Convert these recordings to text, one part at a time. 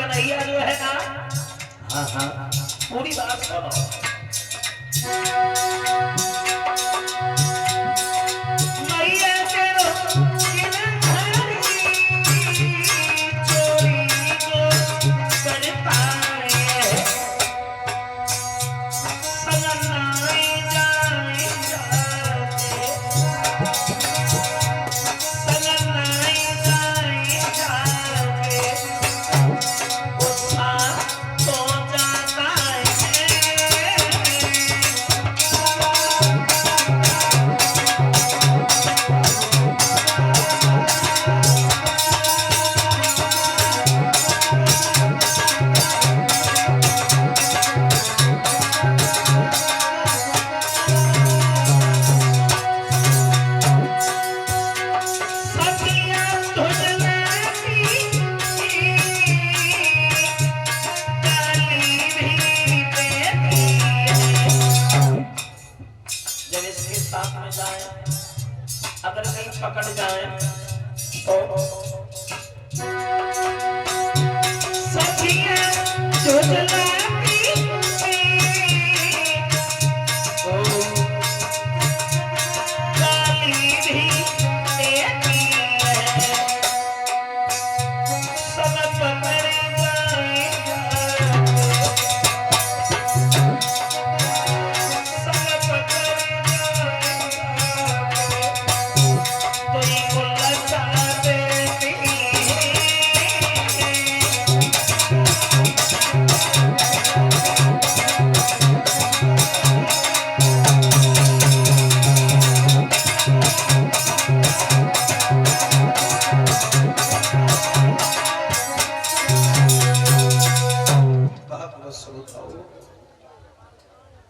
कन्हैया जो है ना, हाँ हाँ पूरी बात सुनो। मैया तेरो किनारी चोरी को करता है, सगनाई जाए जाते, सगनाई जाए जाते, उठा तो जाता है। अगर कहीं पकड़ जाए तो सखियां झुझलाती ओ गाली भी देती है, सब पकड़ जाएगा, सब पकड़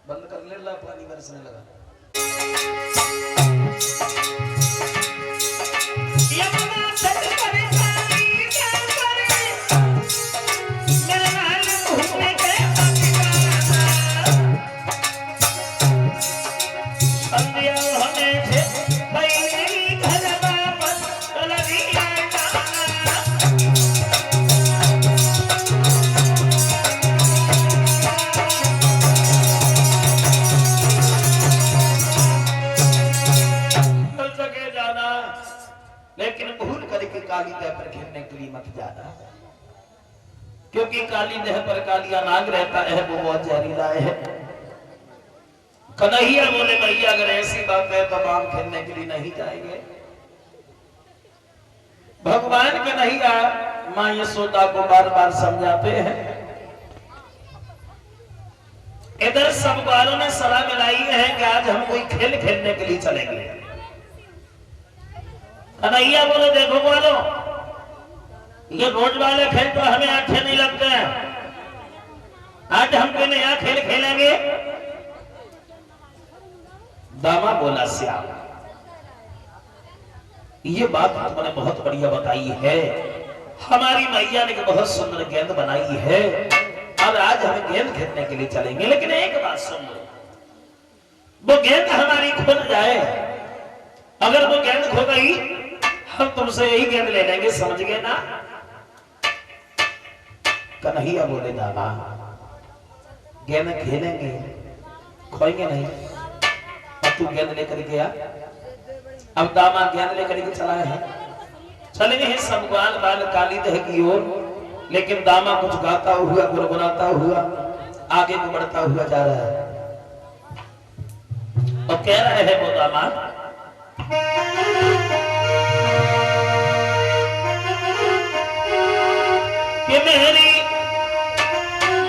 बंद कर ले, ला पानी बरसने लगा। लेकिन भूल करके काली देह पर खेलने के लिए मत जाना, क्योंकि काली देह पर कालिया नाग रहता है, वो बहुत जहरीला है। कन्हैया बोले भैया अगर ऐसी बात है तो हम खेलने के लिए नहीं जाएंगे। भगवान कन्हैया मां यशोदा को बार बार समझाते हैं। इधर सब बालों ने सलाह मिलाई है कि आज हम कोई खेल खेलने के लिए चलेंगे। कन्हैया बोले देखो बोलो, ये रोज वाले खेल तो हमें अच्छे नहीं लगते हैं, आज हम कोई नया खेल खेलेंगे। दामा बोला श्याम ये बात तुमने बहुत बढ़िया बताई है, हमारी मैया ने बहुत सुंदर गेंद बनाई है, अब आज हम गेंद खेलने के लिए चलेंगे। लेकिन एक बात सुन लो, वो गेंद हमारी खो जाए, अगर वो गेंद खो गई हम तुमसे यही गेंद ले लेंगे, समझ गए ना। कन्हैया बोले दादा गेंद खेलेंगे, खोएंगे नहीं। अब तू गेंद लेकर गया, अब दामा गेंद लेकर के चला है, चले हैं सब बाल बाल काली देह की ओर, लेकिन दामा कुछ गाता हुआ गुनगुनाता हुआ आगे को बढ़ता हुआ जा रहा है। और कह रहे हैं वो दामा कि मेरी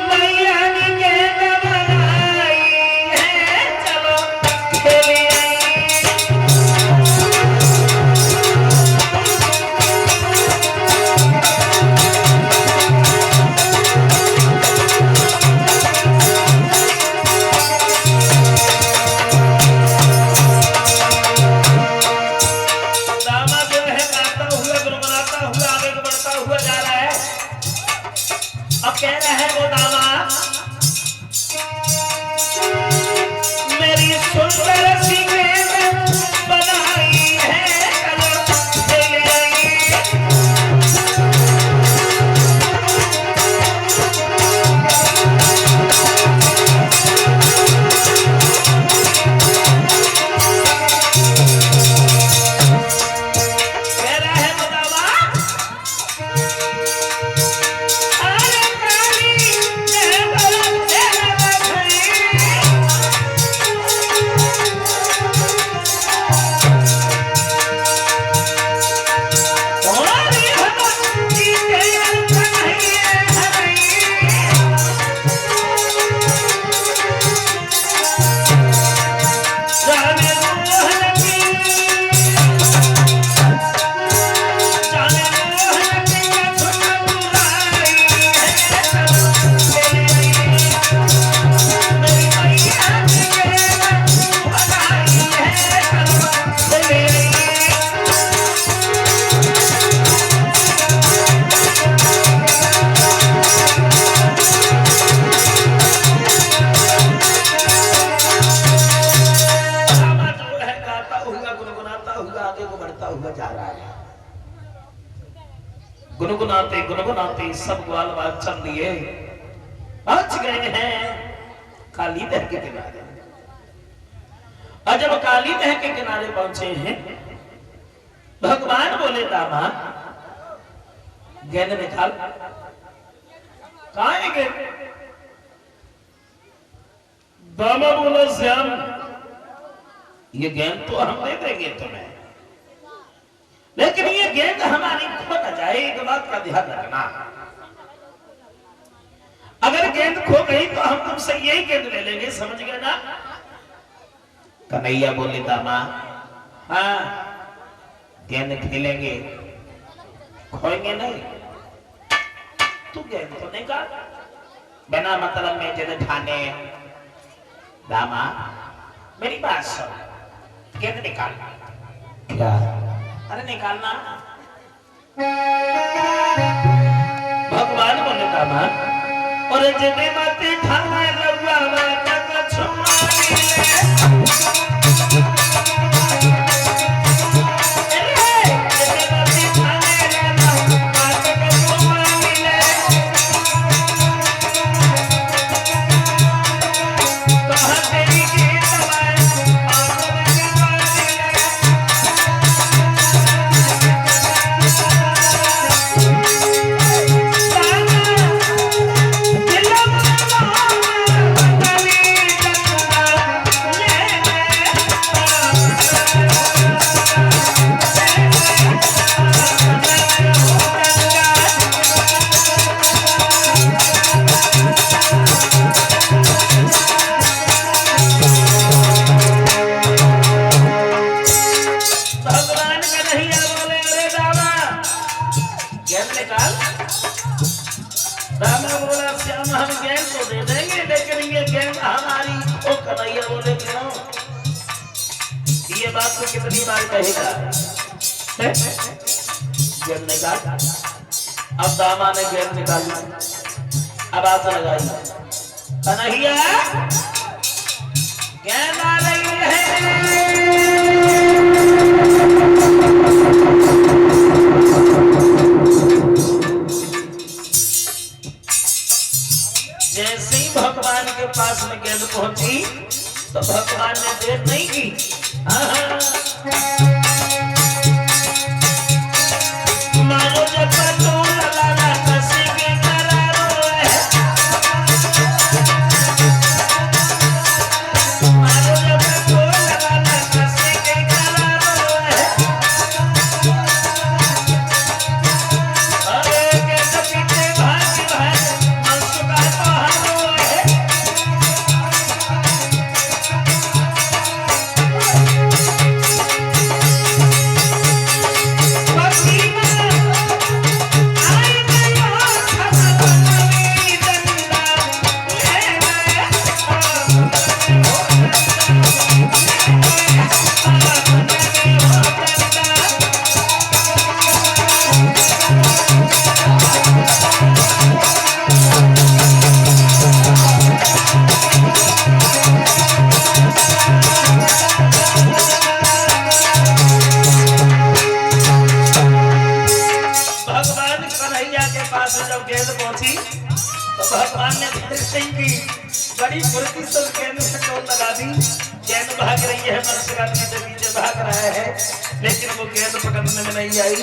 मैया ने गेंद बनाई है, चलो खेलिए। गुनगुनाते गुनगुनाते सब ग्वाल बाल चल दिए, पहुंच गए हैं काली नहर के किनारे। और जब काली नहर के किनारे पहुंचे हैं, भगवान बोले दामाद गेंद निकाल। कहां है गेंद? दामा बोला श्याम ये गेंद तो हम दे देंगे तुम्हें, लेकिन ये गेंद हमारी खो न जाए, एक बात का ध्यान रखना। अगर गेंद खो गई तो हम तुमसे यही गेंद ले लेंगे, समझ गए ना? कन्हैया बोले दामा हाँ गेंद खेलेंगे, खोएंगे नहीं। तू गेंद तो निकाल, बिना मतलब में जिद ठाने। दामा मेरी बात सुन, गेंद निकाल। क्या? अरे निकालना। भगवान बोले दामा और जिद मत ठाने लगा तक छुआ कितनी बार कहेगा? गेंद निकाल। अब दामा ने गेंद निकाली, अब आस लगाई, कन्हैया गेंद आ रही है। जैसे ही भगवान के पास में गेंद पहुंची तो भगवान ने देर नहीं की, मानो जब तो लगाना कसी के करारो है, मानो जब तो लगाना कसी के करारो है। अरे कैसे पीछे भाग भाग मंसू का पहाड़ो है। जब गेंद पहुंची तो भगवान ने की बड़ी फुर्ती से गेंद से चोट लगा दी। गेंद भाग रही है, मनुष्य का पीछे भाग रहा है, लेकिन वो गेंद पकड़ने में नहीं आई।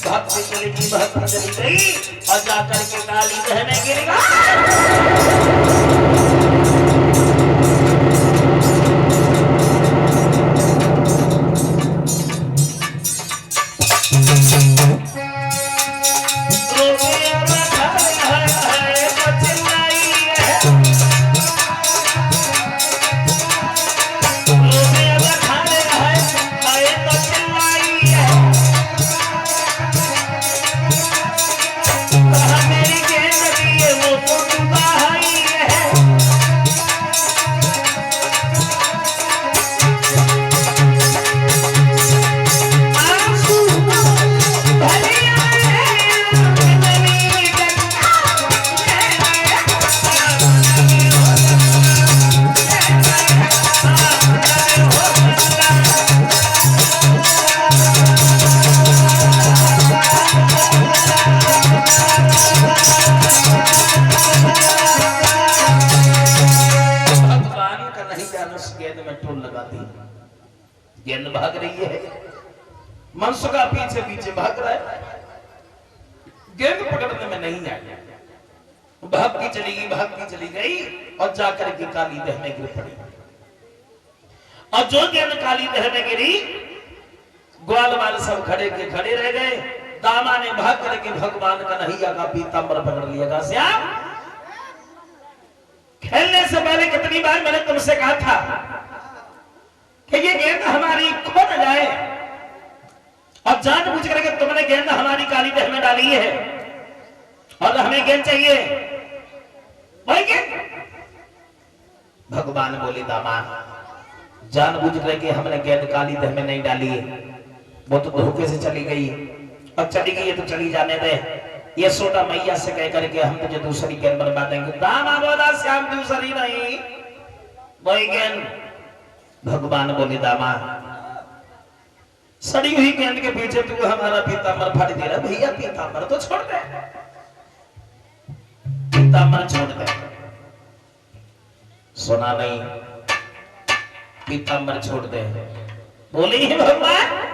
भागती चली गई, भागती चली गई और जाकर के काली बहने गिर मेरी गेंद वो तो गेंद भाग रही है, मनसुखा पीछे पीछे भाग रहा है, गेंद पकड़ने में नहीं आई, भागती चली गई और जाकर के काली देह में गिर पड़ी। और जो गेंद काली देह में गिरी, ग्वाल वाले सब खड़े के खड़े रह गए। दामा ने भाग करके भगवान का नैया का पीतांबर पकड़ लिया। श्याम, खेलने से पहले कितनी बार मैंने तुमसे कहा था कि ये गेंद हमारी खो न जाए, और जानबूझ करके तुमने गेंद हमारी काली देह में डाली है, और हमें गेंद चाहिए, वही गेंद। भगवान बोले, दामा जानबूझ करके हमने गेंद काली देह में नहीं डाली है, वो तो धोखे से चली गई, और चली गई है तो चली जाने दे। यशोदा मैया से कह करके हम तुझे दूसरी गेंद बनवा देंगे। दामा बोला, श्याम दूसरी नहीं, वही गेंद। भगवान बोले, दामा सड़ी हुई गेंद के पीछे तू हमारा पीतांबर फाड़ दे रहा। भैया पीतांबर तो छोड़ दे, पीतांबर छोड़ दे। सुना नहीं, पीतांबर छोड़ दे। बोले ही भगवान,